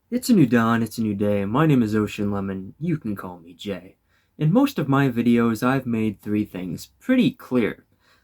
It's a new dawn, it's a new day. My name is Ocean Lemon. You can call me Jay. In most of my videos, I've made three things pretty clear.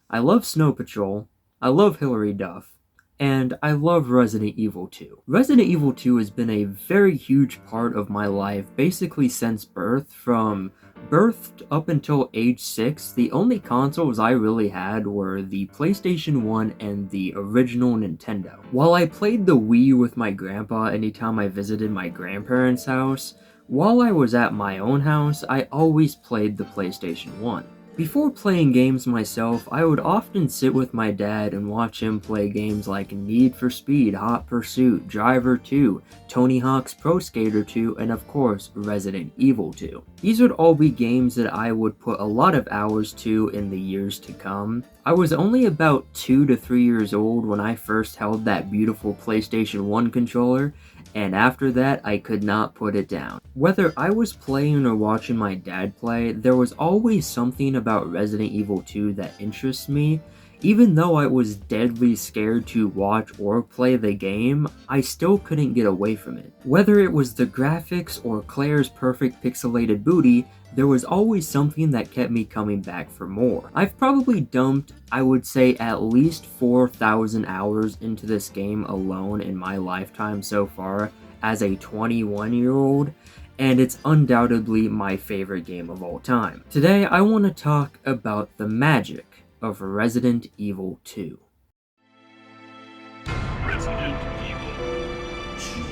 I love Snow Patrol, I love Hilary Duff, and I love Resident Evil 2. Resident Evil 2 has been a very huge part of my life basically since birth. From birth up until age 6, the only consoles I really had were the PlayStation 1 and the original Nintendo. While I played the Wii with my grandpa anytime I visited my grandparents' house, while I was at my own house, I always played the PlayStation 1. Before playing games myself, I would often sit with my dad and watch him play games like Need for Speed, Hot Pursuit, Driver 2, Tony Hawk's Pro Skater 2, and of course, Resident Evil 2. These would all be games that I would put a lot of hours to in the years to come. I was only about 2 to 3 years old when I first held that beautiful PlayStation 1 controller, and after that, I could not put it down. Whether I was playing or watching my dad play, there was always something about Resident Evil 2 that interests me. Even though I was deadly scared to watch or play the game, I still couldn't get away from it. Whether it was the graphics or Claire's perfect pixelated booty, there was always something that kept me coming back for more. I've probably dumped, I would say, at least 4,000 hours into this game alone in my lifetime so far as a 21-year-old, and it's undoubtedly my favorite game of all time. Today, I want to talk about the magic of Resident Evil 2. Resident Evil 2.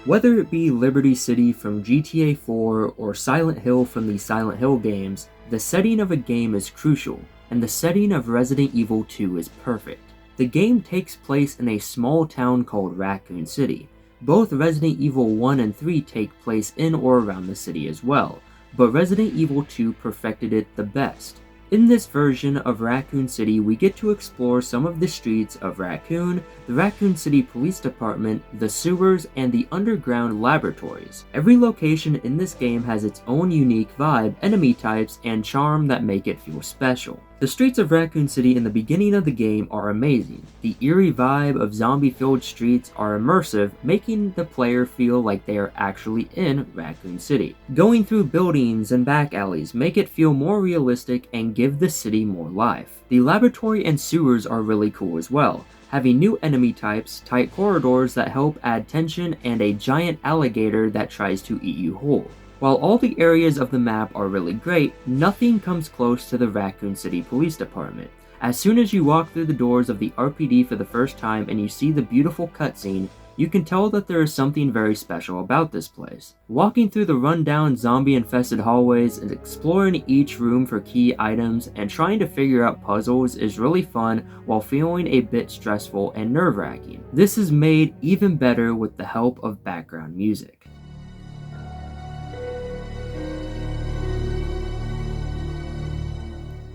Whether it be Liberty City from GTA 4 or Silent Hill from the Silent Hill games, the setting of a game is crucial, and the setting of Resident Evil 2 is perfect. The game takes place in a small town called Raccoon City. Both Resident Evil 1 and 3 take place in or around the city as well, but Resident Evil 2 perfected it the best. In this version of Raccoon City, we get to explore some of the streets of Raccoon, the Raccoon City Police Department, the sewers, and the underground laboratories. Every location in this game has its own unique vibe, enemy types, and charm that make it feel special. The streets of Raccoon City in the beginning of the game are amazing. The eerie vibe of zombie-filled streets are immersive, making the player feel like they are actually in Raccoon City. Going through buildings and back alleys make it feel more realistic and give the city more life. The laboratory and sewers are really cool as well, having new enemy types, tight corridors that help add tension, and a giant alligator that tries to eat you whole. While all the areas of the map are really great, nothing comes close to the Raccoon City Police Department. As soon as you walk through the doors of the RPD for the first time and you see the beautiful cutscene, you can tell that there is something very special about this place. Walking through the rundown zombie-infested hallways and exploring each room for key items and trying to figure out puzzles is really fun while feeling a bit stressful and nerve-wracking. This is made even better with the help of background music.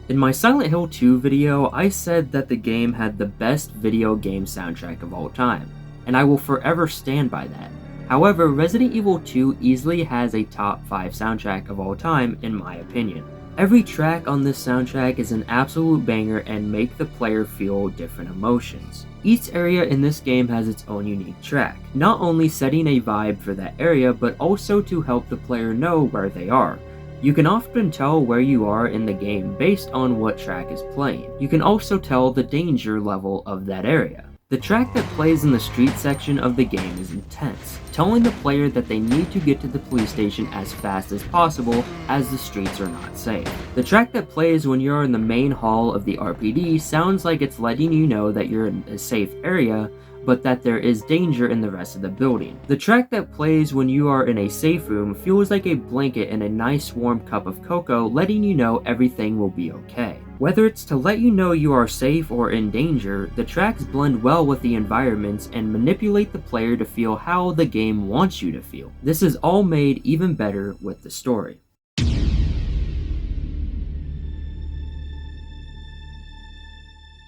In my Silent Hill 2 video, I said that the game had the best video game soundtrack of all time, and I will forever stand by that. However, Resident Evil 2 easily has a top 5 soundtrack of all time in my opinion. Every track on this soundtrack is an absolute banger and make the player feel different emotions. Each area in this game has its own unique track, not only setting a vibe for that area, but also to help the player know where they are. You can often tell where you are in the game based on what track is playing. You can also tell the danger level of that area. The track that plays in the street section of the game is intense, telling the player that they need to get to the police station as fast as possible as the streets are not safe. The track that plays when you're in the main hall of the RPD sounds like it's letting you know that you're in a safe area, but that there is danger in the rest of the building. The track that plays when you are in a safe room feels like a blanket and a nice warm cup of cocoa, letting you know everything will be okay. Whether it's to let you know you are safe or in danger, the tracks blend well with the environments and manipulate the player to feel how the game wants you to feel. This is all made even better with the story.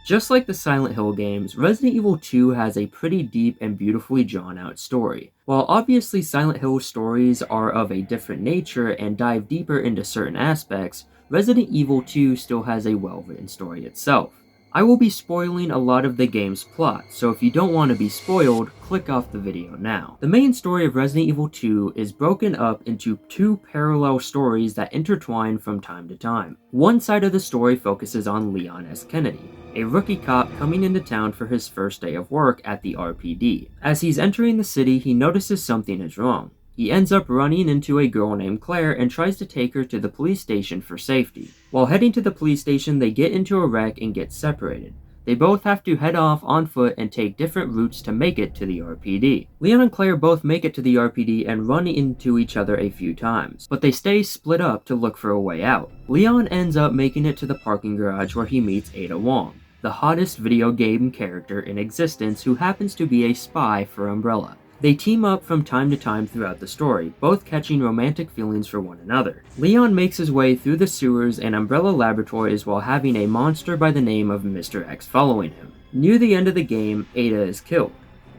Just like the Silent Hill games, Resident Evil 2 has a pretty deep and beautifully drawn out story. While obviously Silent Hill stories are of a different nature and dive deeper into certain aspects, Resident Evil 2 still has a well-written story itself. I will be spoiling a lot of the game's plot, so if you don't want to be spoiled, click off the video now. The main story of Resident Evil 2 is broken up into two parallel stories that intertwine from time to time. One side of the story focuses on Leon S. Kennedy, a rookie cop coming into town for his first day of work at the RPD. As he's entering the city, he notices something is wrong. He ends up running into a girl named Claire and tries to take her to the police station for safety. While heading to the police station, they get into a wreck and get separated. They both have to head off on foot and take different routes to make it to the RPD. Leon and Claire both make it to the RPD and run into each other a few times, but they stay split up to look for a way out. Leon ends up making it to the parking garage where he meets Ada Wong, the hottest video game character in existence who happens to be a spy for Umbrella. They team up from time to time throughout the story, both catching romantic feelings for one another. Leon makes his way through the sewers and Umbrella Laboratories while having a monster by the name of Mr. X following him. Near the end of the game, Ada is killed.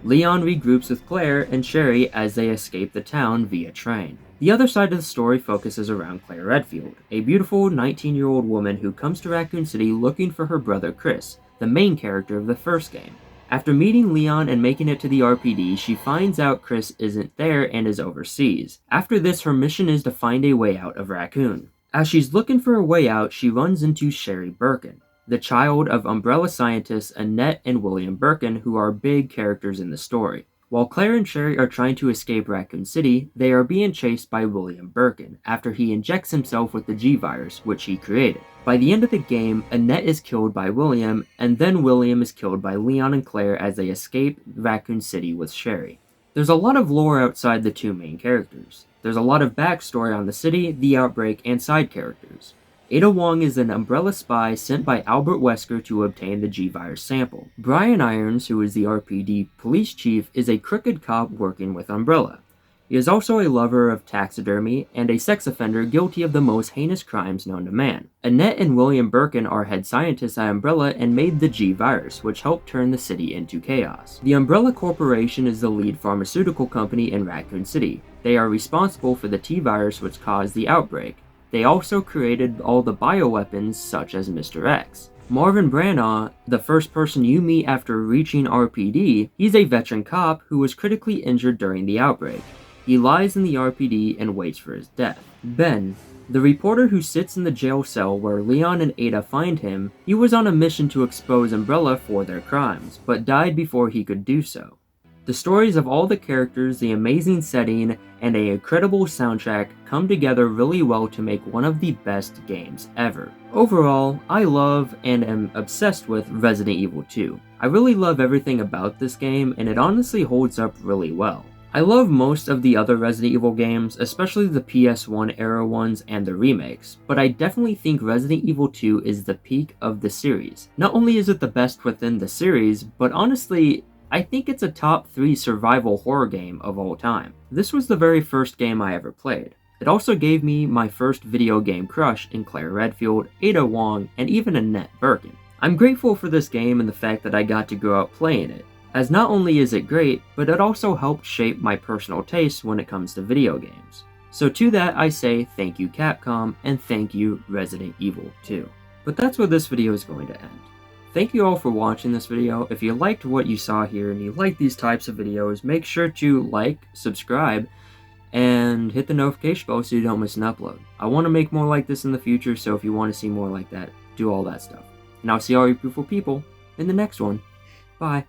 Leon regroups with Claire and Sherry as they escape the town via train. The other side of the story focuses around Claire Redfield, a beautiful 19-year-old woman who comes to Raccoon City looking for her brother Chris, the main character of the first game. After meeting Leon and making it to the RPD, she finds out Chris isn't there and is overseas. After this, her mission is to find a way out of Raccoon. As she's looking for a way out, she runs into Sherry Birkin, the child of Umbrella scientists Annette and William Birkin, who are big characters in the story. While Claire and Sherry are trying to escape Raccoon City, they are being chased by William Birkin after he injects himself with the G-Virus, which he created. By the end of the game, Annette is killed by William, and then William is killed by Leon and Claire as they escape Raccoon City with Sherry. There's a lot of lore outside the two main characters. There's a lot of backstory on the city, the outbreak, and side characters. Ada Wong is an Umbrella spy sent by Albert Wesker to obtain the G-Virus sample. Brian Irons, who is the RPD police chief, is a crooked cop working with Umbrella. He is also a lover of taxidermy and a sex offender guilty of the most heinous crimes known to man. Annette and William Birkin are head scientists at Umbrella and made the G-Virus, which helped turn the city into chaos. The Umbrella Corporation is the lead pharmaceutical company in Raccoon City. They are responsible for the T-Virus which caused the outbreak. They also created all the bioweapons such as Mr. X. Marvin Branagh, the first person you meet after reaching RPD, he's a veteran cop who was critically injured during the outbreak. He lies in the RPD and waits for his death. Ben, the reporter who sits in the jail cell where Leon and Ada find him, he was on a mission to expose Umbrella for their crimes, but died before he could do so. The stories of all the characters, the amazing setting, and an incredible soundtrack come together really well to make one of the best games ever. Overall, I love and am obsessed with Resident Evil 2. I really love everything about this game, and it honestly holds up really well. I love most of the other Resident Evil games, especially the PS1 era ones and the remakes, but I definitely think Resident Evil 2 is the peak of the series. Not only is it the best within the series, but honestly, I think it's a top 3 survival horror game of all time. This was the very first game I ever played. It also gave me my first video game crush in Claire Redfield, Ada Wong, and even Annette Birkin. I'm grateful for this game and the fact that I got to grow up playing it, as not only is it great, but it also helped shape my personal tastes when it comes to video games. So to that I say thank you Capcom, and thank you Resident Evil 2. But that's where this video is going to end. Thank you all for watching this video. If you liked what you saw here and you like these types of videos, make sure to like, subscribe, and hit the notification bell so you don't miss an upload. I want to make more like this in the future, so if you want to see more like that, do all that stuff. And I'll see all you beautiful people in the next one. Bye.